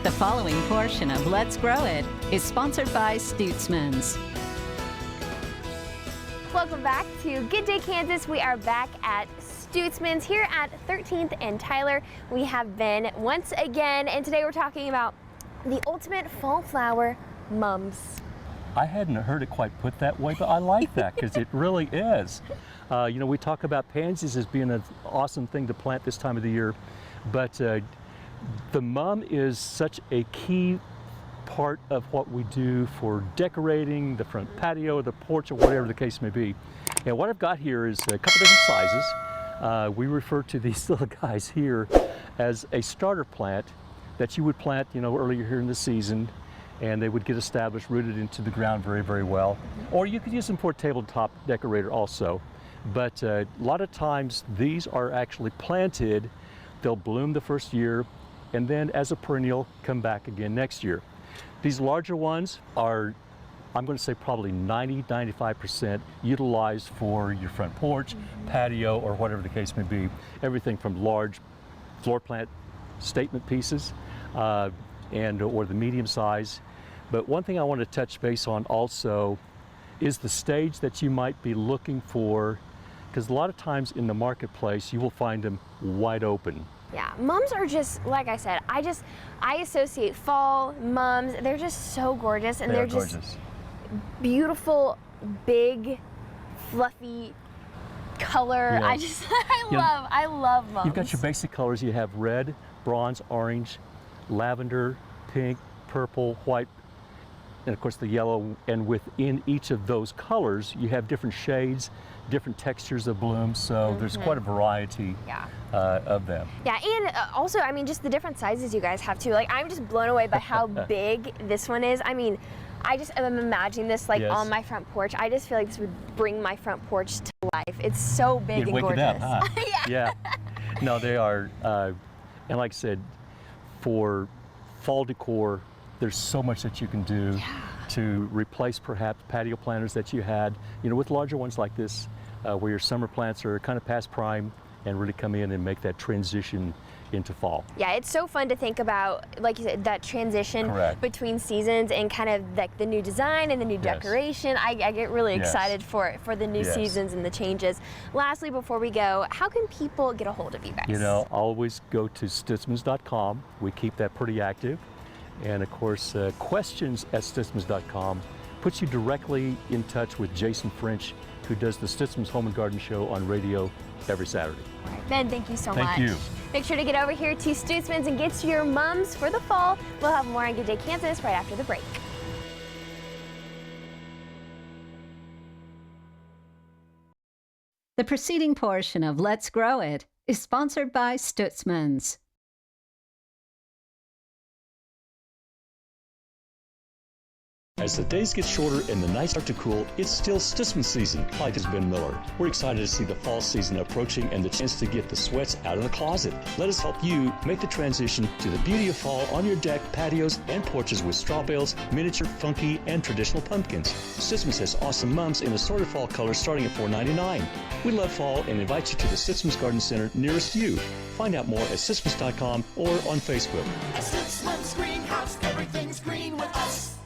The following portion of Let's Grow It is sponsored by Stutzman's. Welcome back to Good Day Kansas. We are back at Stutzman's here at 13th and Tyler. We have been once again, and today we're talking about the ultimate fall flower, mums. I hadn't heard it quite put that way, but I like that because it really is. You know, we talk about pansies as being an awesome thing to plant this time of the year, but the mum is such a key part of what we do for decorating the front patio or the porch or whatever the case may be. And what I've got here is a couple different sizes. We refer to these little guys here as a starter plant that you would plant, you know, earlier here in the season, and they would get established, rooted into the ground very, very well. Or you could use them for a tabletop decorator also. But a lot of times these are actually planted. They'll bloom the first year, and then as a perennial, come back again next year. These larger ones are, I'm going to say probably 90–95% utilized for your front porch, patio, or whatever the case may be. Everything from large floor plant statement pieces or the medium size. But one thing I want to touch base on also is the stage that you might be looking for, because a lot of times in the marketplace you will find them wide open. Yeah, mums are just, like I said, I associate fall, mums, they're just so gorgeous, and they're just beautiful, big, fluffy color. Yeah. I love mums. You've got your basic colors. You have red, bronze, orange, lavender, pink, purple, white, and of course the yellow. And within each of those colors, you have different shades, different textures of blooms, so there's quite a variety of them. Yeah, and also, I mean, just the different sizes you guys have too. Like, I'm just blown away by how big this one is. I mean, I just am imagining this like on my front porch. I just feel like this would bring my front porch to life. It's so big and gorgeous. Wake it up, huh? Yeah. No, they are, and like I said, for fall decor, there's so much that you can do to replace perhaps patio planters that you had, you know, with larger ones like this, where your summer plants are kind of past prime and really come in and make that transition into fall. Yeah, it's so fun to think about, like you said, that transition between seasons and kind of like the new design and the new decoration. I get really excited for the new seasons and the changes. Lastly, before we go, how can people get a hold of you guys? You know, always go to stutzmans.com. We keep that pretty active. And of course, questions at stutzmans.com puts you directly in touch with Jason French, who does the Stutzman's Home and Garden Show on radio every Saturday. All right, Ben, thank you so much. Thank you. Make sure to get over here to Stutzman's and get your mums for the fall. We'll have more on Good Day Kansas right after the break. The preceding portion of Let's Grow It is sponsored by Stutzman's. As the days get shorter and the nights start to cool, it's still Stutzman season. Hi, this is Ben Miller. We're excited to see the fall season approaching and the chance to get the sweats out of the closet. Let us help you make the transition to the beauty of fall on your deck, patios, and porches with straw bales, miniature, funky, and traditional pumpkins. Stutzman's has awesome mums in assorted fall colors starting at $4.99. We love fall and invite you to the Stutzman's Garden Center nearest you. Find out more at stutzmans.com or on Facebook. At Stutzman's Greenhouse, everything's green with us.